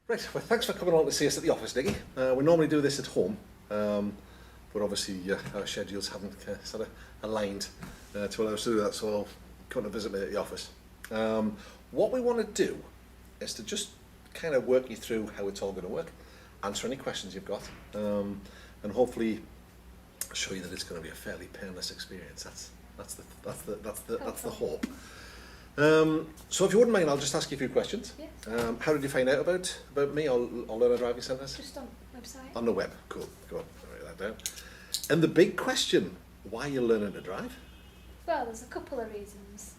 Right, well thanks for coming along to see us at the office, Nikki. We normally do this at home, but obviously our schedules haven't sort of aligned to allow us to do that, so I'll come to visit me at the office. What we want to do is to just kind of work you through how it's all going to work, answer any questions you've got, and hopefully show you that it's going to be a fairly painless experience. That's the hope. So if you wouldn't mind, I'll just ask you a few questions. Yeah. How did you find out about me or Learner Driving Centres? Just on the website. On the web. Cool. Go on, I'll write that down. And the big question, why are you learning to drive? Well, there's a couple of reasons.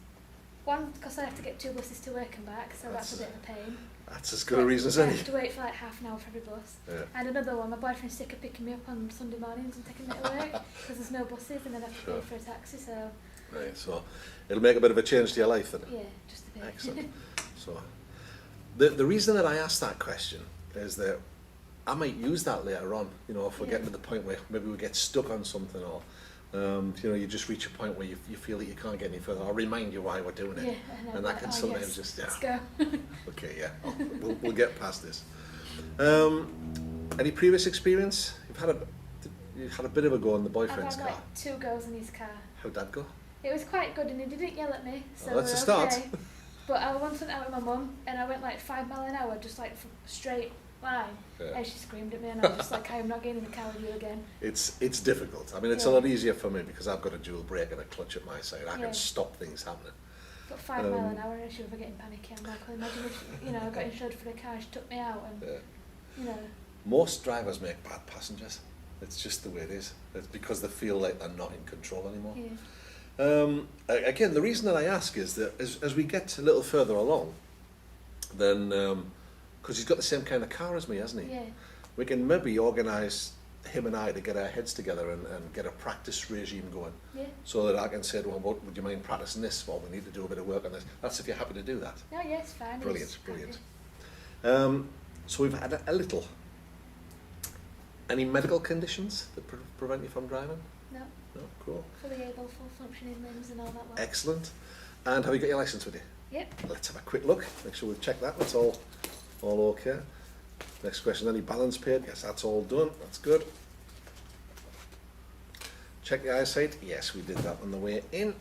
One, because I have to get 2 buses to work and back, so that's a bit of a pain. That's as good a reason as any. I have to wait for like half an hour for every bus. Yeah. And another one, my boyfriend's sick of picking me up on Sunday mornings and taking me to work because there's no buses and then I have to pay for a taxi, so... Right, so it'll make a bit of a change to your life then? Yeah, just a bit. Excellent. So, the reason that I asked that question is that I might use that later on, you know, if we're getting to the point where maybe we get stuck on something or, you know, you just reach a point where you feel that you can't get any further. I'll remind you why we're doing it. Yeah, and that can sometimes yes, just, let's go. Okay, yeah, we'll get past this. Any previous experience? You've had a bit of a go on the boyfriend's I've had car. like 2 goes in his car. How'd that go? It was quite good and he didn't yell at me, so Well, that's a start. okay. But I once went out with my mum and I went like 5 miles an hour, just like straight line, and she screamed at me and I was just like, I am not getting in the car with you again. It's difficult. I mean, it's a lot easier for me because I've got a dual brake and a clutch at my side. I can stop things happening. But 5 miles an hour and she was getting panicky. I'm like, well, imagine if, you know, I got insured for the car, she took me out and, you know. Most drivers make bad passengers. It's just the way it is. It's because they feel like they're not in control anymore. Yeah. Again, the reason that I ask is that as we get a little further along, then, because he's got the same kind of car as me, hasn't he? Yeah. We can maybe organise him and I to get our heads together and get a practice regime going. Yeah. So that I can say to him, would you mind practicing this? Well, we need to do a bit of work on this. That's if you're happy to do that. No, yeah, it's fine. Brilliant, It's brilliant. happy. So we've had a little. Any medical conditions that prevent you from driving? No. No, cool. Fully able, full functioning limbs and all that lot. Excellent. And have you got your licence with you? Yep. Let's have a quick look. Make sure we've checked that. That's all okay. Next question, any balance paid? Yes, that's all done. That's good. Check the eyesight. Yes, we did that on the way in.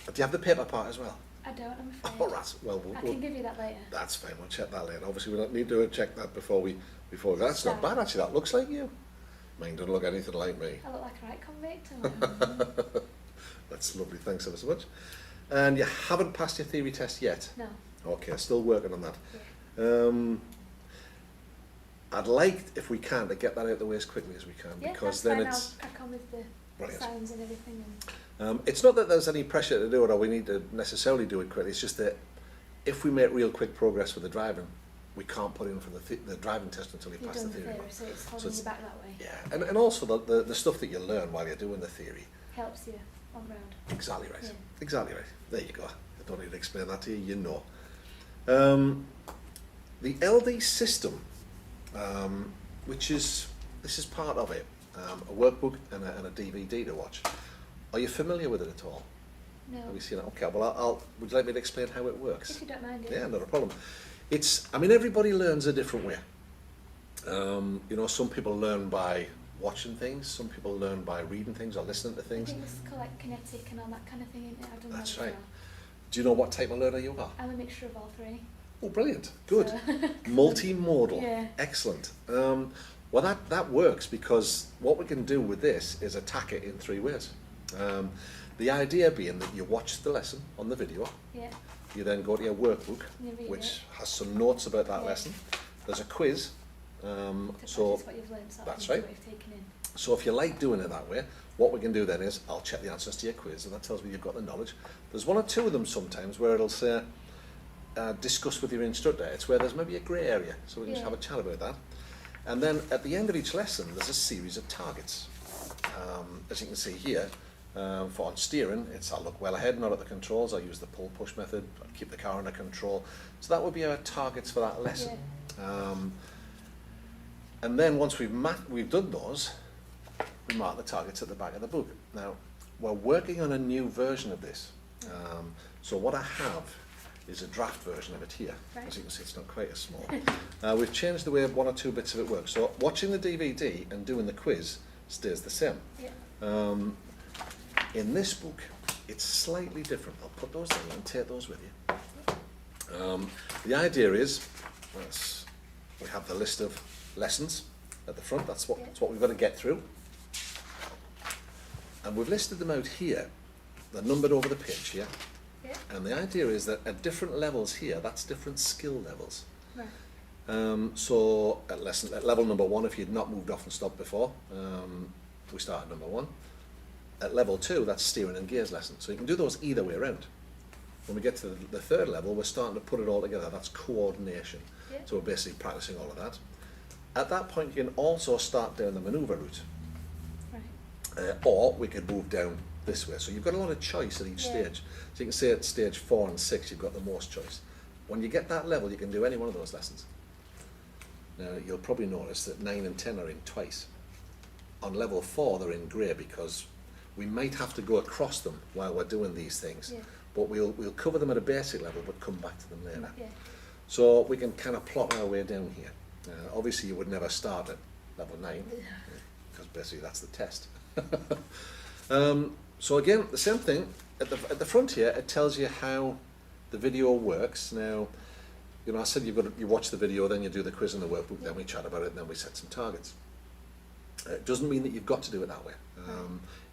Do you have the paper part as well? I don't, I'm afraid. All right. Well, I can give you that later. That's fine. We'll check that later. Obviously, we don't need to check that before we. That's not bad actually. That looks like you. Mine doesn't look anything like me. I look like a right convict. That's lovely. Thanks ever so much. And you haven't passed your theory test yet? No. Okay, still working on that. Yeah. I'd like, if we can, to get that out of the way as quickly as we can, Yeah, because that's then fine. it's I'll crack on with the brilliant. sounds and everything. It's not that there's any pressure to do it or we need to necessarily do it quickly. It's just that if we make real quick progress with the driving, we can't put in for the driving test until you You've pass the done the theory. theory, so it's holding you back that way. Yeah, and also the stuff that you learn while you're doing the theory. Helps you on ground. Exactly right. Yeah. Exactly right. There you go. I don't need to explain that to you. You know. The LD system, which is part of it, a workbook and a DVD to watch. Are you familiar with it at all? No. Have you seen it? Okay. Well, would you like me to explain how it works? If you don't mind it. Yeah, not a problem. I mean, everybody learns a different way. You know, some people learn by watching things, some people learn by reading things or listening to I things. think it's called like kinetic and all that kind of thing, isn't it? I've done That's that as right. well. Do you know what type of learner you are? I'm a mixture of all 3. Oh, brilliant. Good. So Multimodal. Yeah. Excellent. Well, that works because what we can do with this is attack it in 3 ways. The idea being that you watch the lesson on the video, Yeah. you then go to your workbook, You read which it. has some notes about that Yeah. lesson. There's a quiz. To So practice what you've learned, sort of that's thing, right. what you've taken in. So if you like doing it that way, what we can do then is I'll check the answers to your quiz, and that tells me you've got the knowledge. There's 1 or 2 of them sometimes where it'll say, discuss with your instructor. It's where there's maybe a grey area, so we can just have a chat about that. And then at the end of each lesson, there's a series of targets. As you can see here, for on steering, I'll look well ahead, not at the controls. I'll use the pull-push method, I'll keep the car under control. So that would be our targets for that lesson. Yeah. And then once we've done those, we mark the targets at the back of the book. Now, we're working on a new version of this. So what I have is a draft version of it here. Right. As you can see, it's not quite as small. We've changed the way one or two bits of it work. So watching the DVD and doing the quiz stays the same. Yeah. In this book, it's slightly different. I'll put those in and take those with you. The idea is, we have the list of lessons at the front. That's what we've got to get through. And we've listed them out here. They're numbered over the page here. Yeah. And the idea is that at different levels here, that's different skill levels. Right. So at level number 1, if you'd not moved off and stopped before, we start at number 1. At level 2, that's steering and gears lesson. So you can do those either way around. When we get to the 3rd level, we're starting to put it all together. That's coordination. Yeah. So we're basically practicing all of that. At that point, you can also start down the manoeuvre route. Right. Or we could move down this way. So you've got a lot of choice at each stage. So you can say at stage 4 and 6, you've got the most choice. When you get that level, you can do any one of those lessons. Now, you'll probably notice that 9 and 10 are in twice. On level 4, they're in grey because we might have to go across them while we're doing these things. Yeah. But we'll cover them at a basic level, but come back to them later. Yeah. So we can kind of plot our way down here. Obviously, you would never start at level 9, because basically that's the test. So again, the same thing. At the front here, it tells you how the video works. Now, you know, I said you watch the video, then you do the quiz and the workbook, then we chat about it, and then we set some targets. It doesn't mean that you've got to do it that way.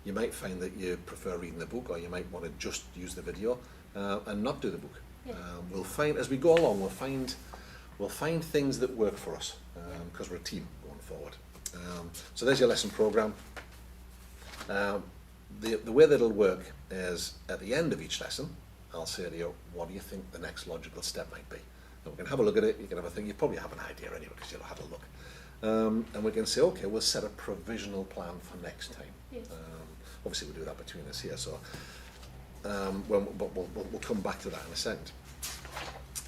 You might find that you prefer reading the book, or you might want to just use the video and not do the book. Yeah. We'll find, as we go along, we'll find things that work for us, because we're a team going forward. So there's your lesson program. The way that it'll work is at the end of each lesson, I'll say to you, what do you think the next logical step might be? And we can have a look at it, you can have a think, you probably have an idea anyway because you'll have a look. And we can say, okay, we'll set a provisional plan for next time. Yeah. Obviously we'll do that between us here, so but we'll come back to that in a second.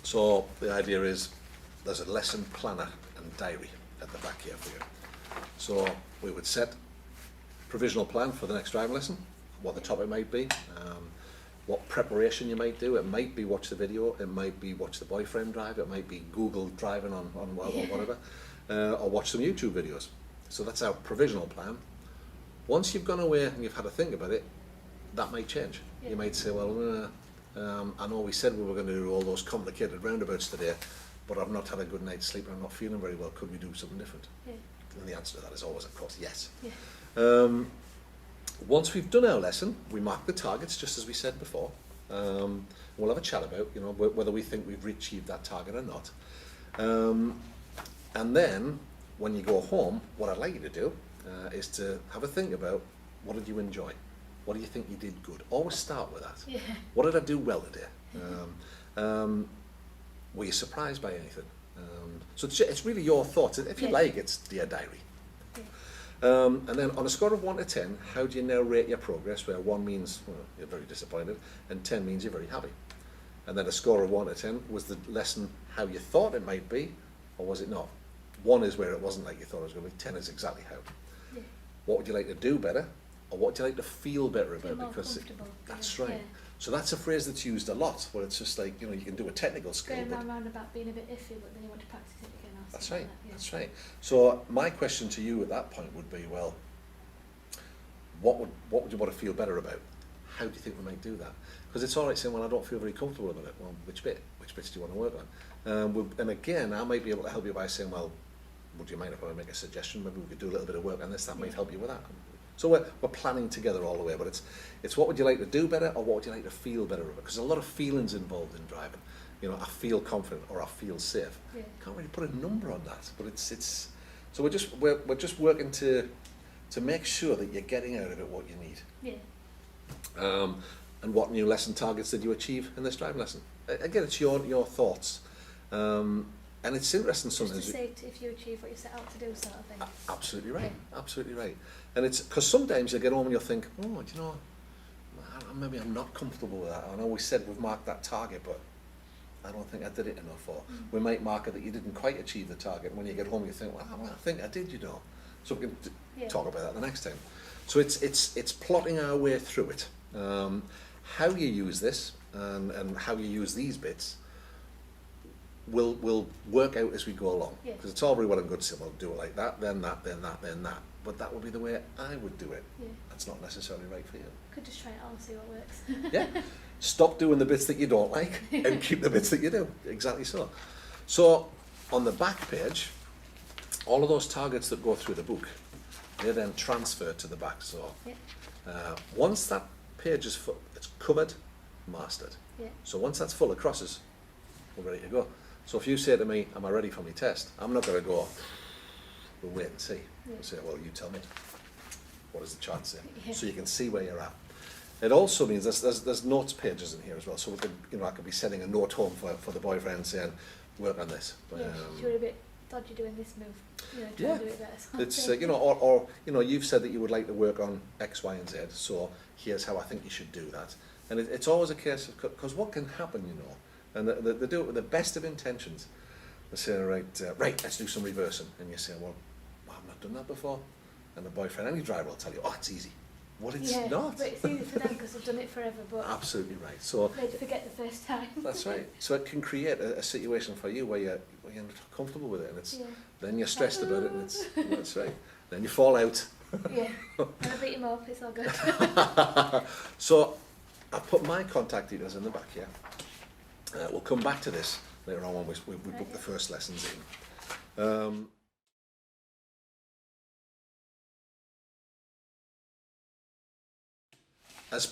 So the idea is there's a lesson planner and diary at the back here for you. So we would set provisional plan for the next driving lesson, what the topic might be, what preparation you might do. It might be watch the video, it might be watch the boyfriend drive, it might be Google driving on whatever, or watch some YouTube videos. So that's our provisional plan. Once you've gone away and you've had a think about it, that might change. Yeah. You might say, well, I know we said we were going to do all those complicated roundabouts today, but I've not had a good night's sleep and I'm not feeling very well. Could we do something different? Yeah. And the answer to that is always, of course, yes. Yeah. Once we've done our lesson, we mark the targets, just as we said before. We'll have a chat about, you know, whether we think we've achieved that target or not. And then, when you go home, what I'd like you to do is to have a think about, what did you enjoy? What do you think you did good? Always start with that. Yeah. What did I do well today? Were you surprised by anything? So it's really your thoughts. If you like, it's Dear Diary. Yeah. And then on a score of 1 to 10, how do you now rate your progress, where 1 means, well, you're very disappointed, and 10 means you're very happy? And then a score of 1 to 10, was the lesson how you thought it might be, or was it not? 1 is where it wasn't like you thought it was going to be, 10 is exactly how. Yeah. What would you like to do better, or what would you like to feel better Feel about? more Because comfortable. that's Yeah. right. Yeah. So that's a phrase that's used a lot, where it's just like, you know, you can do a technical skill, Going but round about being a bit iffy, but then you want to practice it again. Or that's something right, like that. that's right. So my question to you at that point would be, well, what would you want to feel better about? How do you think we might do that? Because it's all right saying, well, I don't feel very comfortable about it. Well, which bits do you want to work on? And again, I might be able to help you by saying, well, would you mind if I make a suggestion? Maybe we could do a little bit of work on this, that might help you with that. So we're planning together all the way, but it's what would you like to do better, or what would you like to feel better about? Because there's a lot of feelings involved in driving. You know, I feel confident, or I feel safe. Yeah. Can't really put a number on that, but it's so we're just working to make sure that you're getting out of it what you need. Yeah. And what new lesson targets did you achieve in this driving lesson? Again, it's your thoughts. And it's interesting Just sometimes. to say if you achieve what you set out to do, sort of thing. Absolutely right. Absolutely right. And it's because sometimes you get home and you'll think, oh, do you know, maybe I'm not comfortable with that. I know we said we've marked that target, but I don't think I did it enough. Or we might mark it that you didn't quite achieve the target. When you get home, you think, well, I think I did, you know. So we can talk about that the next time. So it's plotting our way through it. How you use this and how you use these bits will work out as we go along. Because it's all very well and good saying, well, do it like that, then that, then that, then that. But that would be the way I would do it. That's not necessarily right for you. Could just try it on and see what works. Yeah. Stop doing the bits that you don't like and keep the bits that you do. Exactly so. So on the back page, all of those targets that go through the book, they then transfer to the back. So once that page is full, it's covered, mastered. So once that's full of crosses, we're ready to go. So if you say to me, am I ready for my test? I'm not going to go, we'll wait and see. I'll say, well, you tell me. What does the chart say? So you can see where you're at. It also means there's notes pages in here as well. So we could, I could be sending a note home for the boyfriend saying, work on this. You're a bit dodgy doing this move. Try and do it better. It's or you've said that you would like to work on X, Y, and Z. So here's how I think you should do that. And it's always a case of, because what can happen, and they do it with the best of intentions. They say, right, let's do some reversing, and you say, well, I've not done that before. And the boyfriend, any driver will tell you, oh, it's easy. Well, it's not. But it's easy for them because they've done it forever. But absolutely right. So they'd forget the first time. That's right. So it can create a situation for you where you're not comfortable with it, and then you're stressed about it, and that's right. Then you fall out. And I beat him up. It's all good. So I've put my contact details in the back here. We'll come back to this later on when we book the first lessons in. As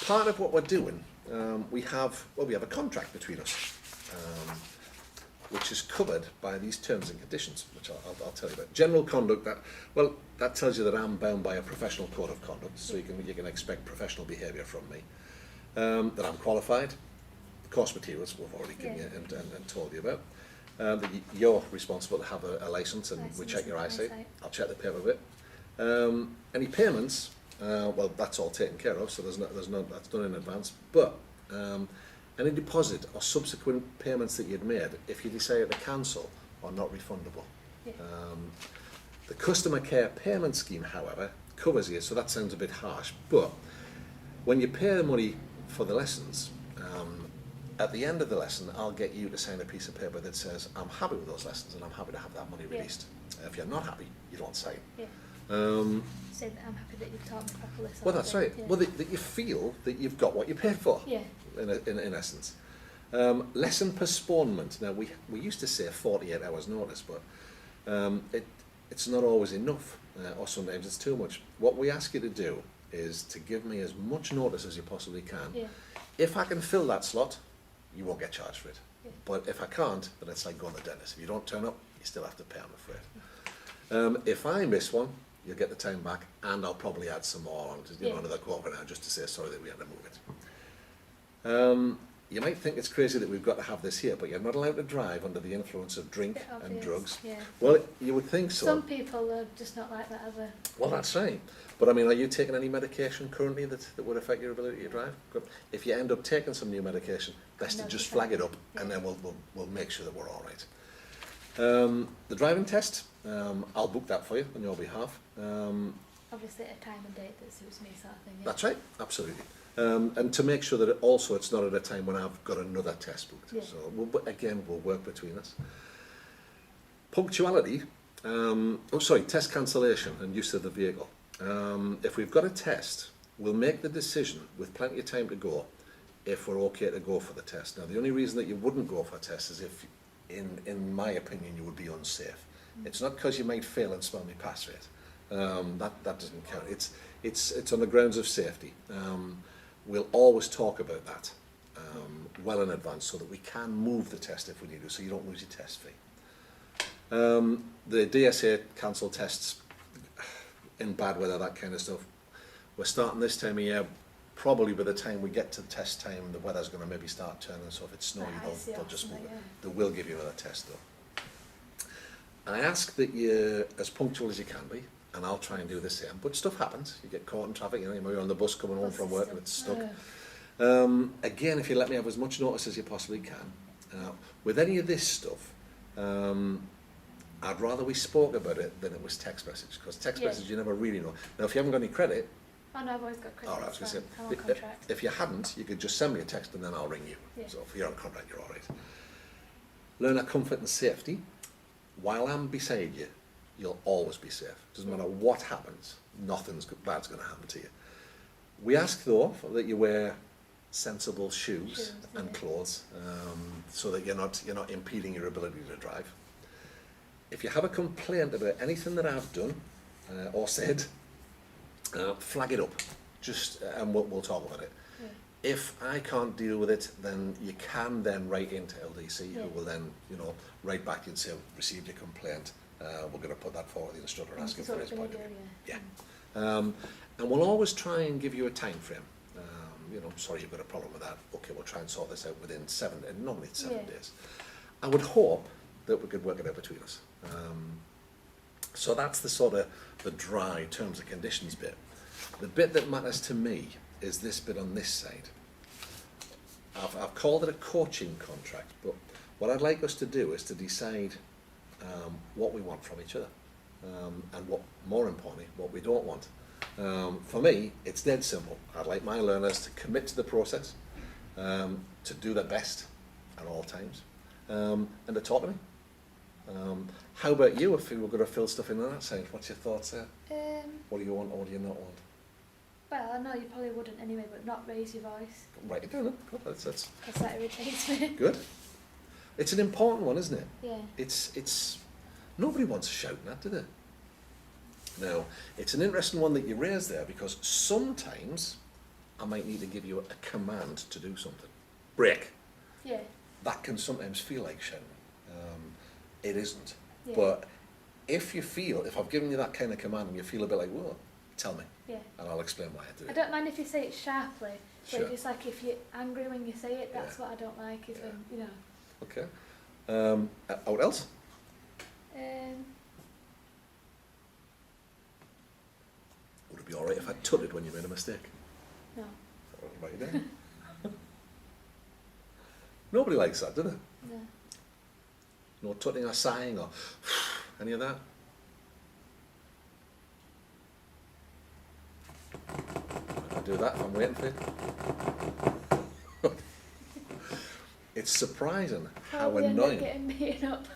part of what we're doing, we have a contract between us, which is covered by these terms and conditions, which I'll tell you about. General conduct, that tells you that I'm bound by a professional code of conduct, so you can expect professional behaviour from me. That I'm qualified. The course materials we've already given you and told you about. That you're responsible to have a licence, and we check your eyesight. I'll check the paper bit. Any payments. Well, that's all taken care of, so that's done in advance. But any deposit or subsequent payments that you'd made, if you decided to cancel, are not refundable. The customer care payment scheme, however, covers you, so that sounds a bit harsh. But when you pay the money for the lessons, at the end of the lesson, I'll get you to sign a piece of paper that says, I'm happy with those lessons and I'm happy to have that money released. If you're not happy, you don't sign. Say that I'm happy that you've taught me properly. Well, that's right. Well, that you feel that you've got what you paid for. In essence, lesson postponement. Now we used to say 48 hours notice, but it's not always enough, or sometimes it's too much. What we ask you to do is to give me as much notice as you possibly can. If I can fill that slot, you won't get charged for it. But if I can't, then it's like going to the dentist. If you don't turn up, you still have to pay, I'm afraid. If I miss one, you'll get the time back, and I'll probably add some more on, another quarter of an hour, just to say sorry that we had to move it. You might think it's crazy that we've got to have this here, but you're not allowed to drive under the influence of drink and drugs. Well, you would think so. Some people are just not like that, are they? Well, that's right. But I mean, are you taking any medication currently that would affect your ability to drive? Good. If you end up taking some new medication, best to just flag it up, and then we'll make sure that we're all right. The driving test, I'll book that for you on your behalf. Obviously at a time and date that suits me, sort of thing. That's right, absolutely. And to make sure that it's not at a time when I've got another test booked. So we'll work between us. Punctuality, test cancellation and use of the vehicle. If we've got a test, we'll make the decision with plenty of time to go if we're okay to go for the test. Now, the only reason that you wouldn't go for a test is if, in my opinion, you would be unsafe. It's not because you might fail and spell me pass rate. That doesn't count. It's on the grounds of safety. We'll always talk about that well in advance so that we can move the test if we need to, so you don't lose your test fee. The DSA cancelled tests in bad weather, that kind of stuff. We're starting this time of year. Probably by the time we get to test time, the weather's going to maybe start turning, so if it's snowy, they'll just move it. They will give you another test though. I ask that you're as punctual as you can be, and I'll try and do the same. But stuff happens. You get caught in traffic, you're on the bus coming home from work and it's stuck. Again, if you let me have as much notice as you possibly can. With any of this stuff, I'd rather we spoke about it than it was text message, because text message you never really know. Now, if you haven't got any credit, Oh no, I've always got credit. All right, I was going to say, I'm on contract. if you hadn't, you could just send me a text and then I'll ring you. Yeah. So if you're on contract, you're all right. Learn our comfort and safety. While I'm beside you, you'll always be safe. Doesn't matter what happens, nothing's bad's going to happen to you. We ask though that you wear sensible shoes and clothes, so that you're not impeding your ability to drive. If you have a complaint about anything that I've done or said, flag it up, and we'll talk about it. Yeah. If I can't deal with it, then you can then write into LDC, who will then write back and say, received your complaint. We're going to put that forward to the instructor and ask him for his point of view. Yeah. And we'll always try and give you a time frame. Sorry, you've got a problem with that. Okay, we'll try and sort this out within 7 days. Normally it's 7 days. I would hope that we could work it out between us. So that's the sort of the dry terms and conditions bit. The bit that matters to me is this bit on this side. I've called it a coaching contract, but what I'd like us to do is to decide what we want from each other, and what, more importantly, what we don't want. For me, it's dead simple. I'd like my learners to commit to the process, to do their best at all times, and to talk to me. How about you, if you were going to fill stuff in on that side? What's your thoughts there? What do you want or what do you not want? Well, I know you probably wouldn't anyway, but not raise your voice. Write it down. Good. That's Because that irritates me. good. It's an important one, isn't it? Yeah. It's nobody wants shouting at, do they? Now, it's an interesting one that you raised there, because sometimes I might need to give you a command to do something. Break. Yeah. That can sometimes feel like shouting. It isn't. Yeah. But if I've given you that kind of command and you feel a bit like, whoa, tell me. Yeah. And I'll explain why I do I it. don't mind if you say it sharply, but Sure. it's like if you're angry when you say it, that's what I don't like, is when, Okay. What else? Would it be alright if I tutted when you made a mistake? No. Write it down. Nobody likes that, do they? No. No tutting or sighing or any of that? I do that, I'm waiting for you. It's surprising how annoying. Getting beaten up.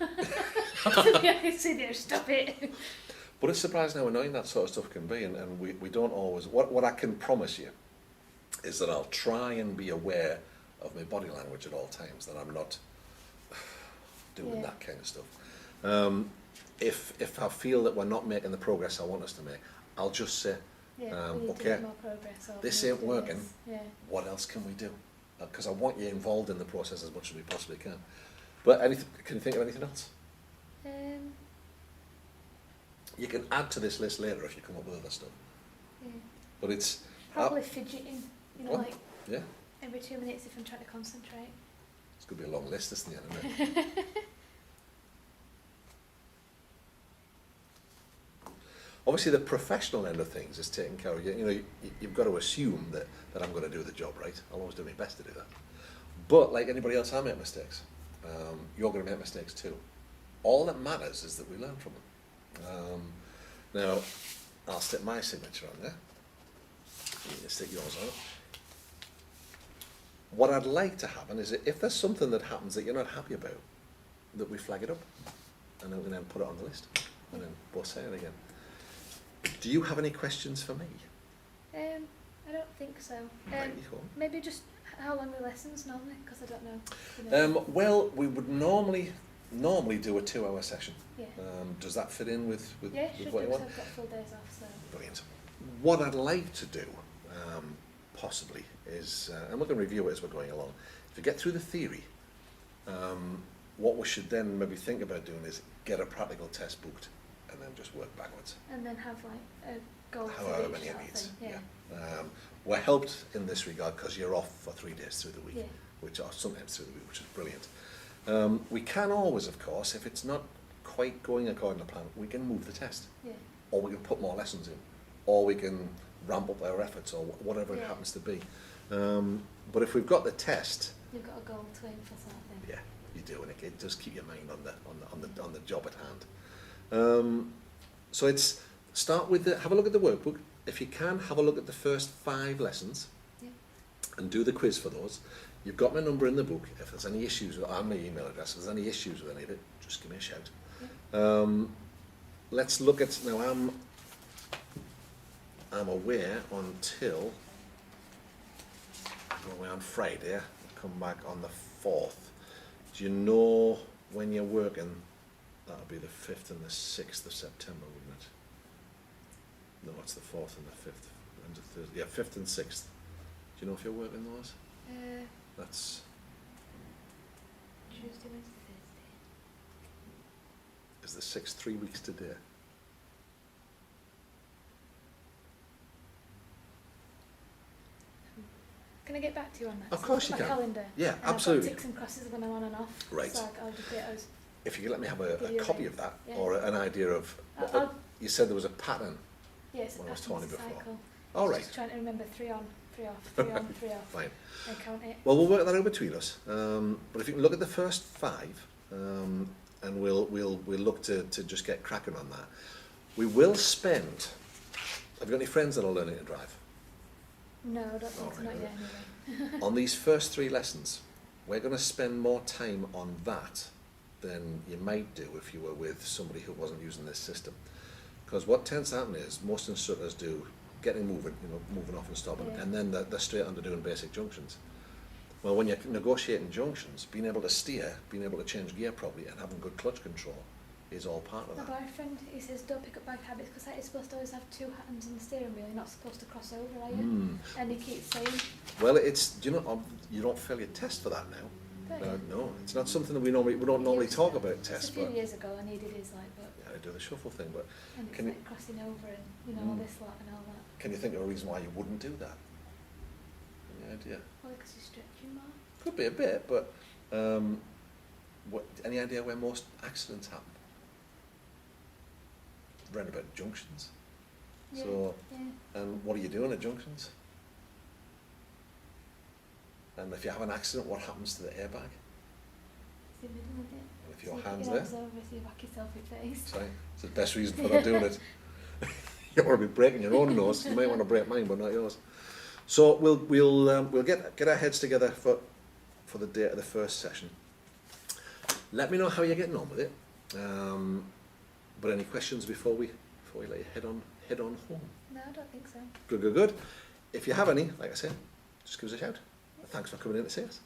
I see there, stop it. But it's surprising how annoying that sort of stuff can be, and we don't always. What I can promise you is that I'll try and be aware of my body language at all times, that I'm not doing that kind of stuff. If I feel that we're not making the progress I want us to make, I'll just say, we need to okay, make more progress, or this we need ain't to do working. this. Yeah. What else can we do? Because I want you involved in the process as much as we possibly can. But can you think of anything else? You can add to this list later if you come up with other stuff. Yeah. But it's Probably fidgeting, like yeah. every 2 minutes if I'm trying to concentrate. It's going to be a long list, isn't it? Obviously, the professional end of things is taking care of you. You've got to assume that I'm going to do the job right. I'll always do my best to do that. But like anybody else, I make mistakes. You're going to make mistakes too. All that matters is that we learn from them. Now, I'll stick my signature on there. You stick yours on. What I'd like to happen is that if there's something that happens that you're not happy about, that we flag it up, and then we then put it on the list, and then we'll say it again. Do you have any questions for me? I don't think so. Maybe just how long are lessons normally? Because I don't know. Well, we would normally do a 2-hour session. Yeah. Does that fit in with Yeah, should what do, you want? 'cause I've got full days off, so. Brilliant. What I'd like to do, possibly, is, and we can review it as we're going along, if we get through the theory, what we should then maybe think about doing is get a practical test booked and then just work backwards. And then have like a goal However for many each it sort of needs. thing. Yeah. We're helped in this regard because you're off for 3 days through the week, Yeah. which are sometimes through the week, which is brilliant. We can always, of course, if it's not quite going according to plan, we can move the test, Yeah. or we can put more lessons in, or we can ramp up our efforts, or whatever it Yeah. happens to be. But if we've got the test, You've got a goal to aim for, sort of thing. yeah, you do, and it does keep your mind on the job at hand. So it's start with have a look at the workbook, if you can, have a look at the first 5 lessons and do the quiz for those. You've got my number in the book. If there's any issues, and my email address, if there's any issues with any of it, just give me a shout. Let's look at, now I'm aware until, I'm away on Friday, I'll come back on the 4th. Do you know when you're working? That'll be the 5th and the 6th of September, wouldn't it? No, it's the 4th and the 5th. And the Thursday. Yeah, 5th and 6th. Do you know if you're working those? That's Tuesday, Wednesday, Thursday. is the 6th 3 weeks today. Can I get back to you on that? Of course you my can. Calendar. Yeah, and absolutely. I've got ticks and crosses when I'm on and off. Right. So I'll just get those. If you could let me have a Give you a copy ring. of that, Yeah. or an idea of, I'll- you said there was a pattern. Yes, When I was pattern talking before. cycle. All right, Just trying to remember 3 on, 3 off, 3 on, 3 off. fine. And count it. Well, we'll work that out between us. But if you can look at the first 5, and we'll look to just get cracking on that. We will spend. Have you got any friends that are learning to drive? No, I don't think Oh, so, right, not yet anyway. On these first 3 lessons, we're going to spend more time on that than you might do if you were with somebody who wasn't using this system. Because what tends to happen is most instructors do getting moving, moving off and stopping, Yeah. and then they're straight on to doing basic junctions. Well, when you're negotiating junctions, being able to steer, being able to change gear properly, and having good clutch control is all part of My that. boyfriend, he says don't pick up bad habits because you're supposed to always have 2 hands on the steering wheel. You're not supposed to cross over, are you? Mm. And he keeps saying, Well, you don't fail your test for that now. don't you? No, it's not something that we don't normally talk about tests, It's a few but years ago and he did his but yeah, I do the shuffle thing. But and it's Can you- like crossing over and all this lot and all that. can you think of a reason why you wouldn't do that? Any idea? Well, because you're stretching more. Could be a bit, but any idea where most accidents happen? Round about junctions. Yeah, So, yeah. and what are you doing at junctions? And if you have an accident, what happens to the airbag? It's the middle of it. And if So your you put hand's your there, hands over so you whack yourself in face. sorry, it's the best reason for not doing it. You don't want to be breaking your own nose. You might want to break mine, but not yours. So we'll get our heads together for the date of the first session. Let me know how you're getting on with it. But any questions before we let you head on home? No, I don't think so. Good. If you have any, like I said, just give us a shout. Thanks for coming in to see us.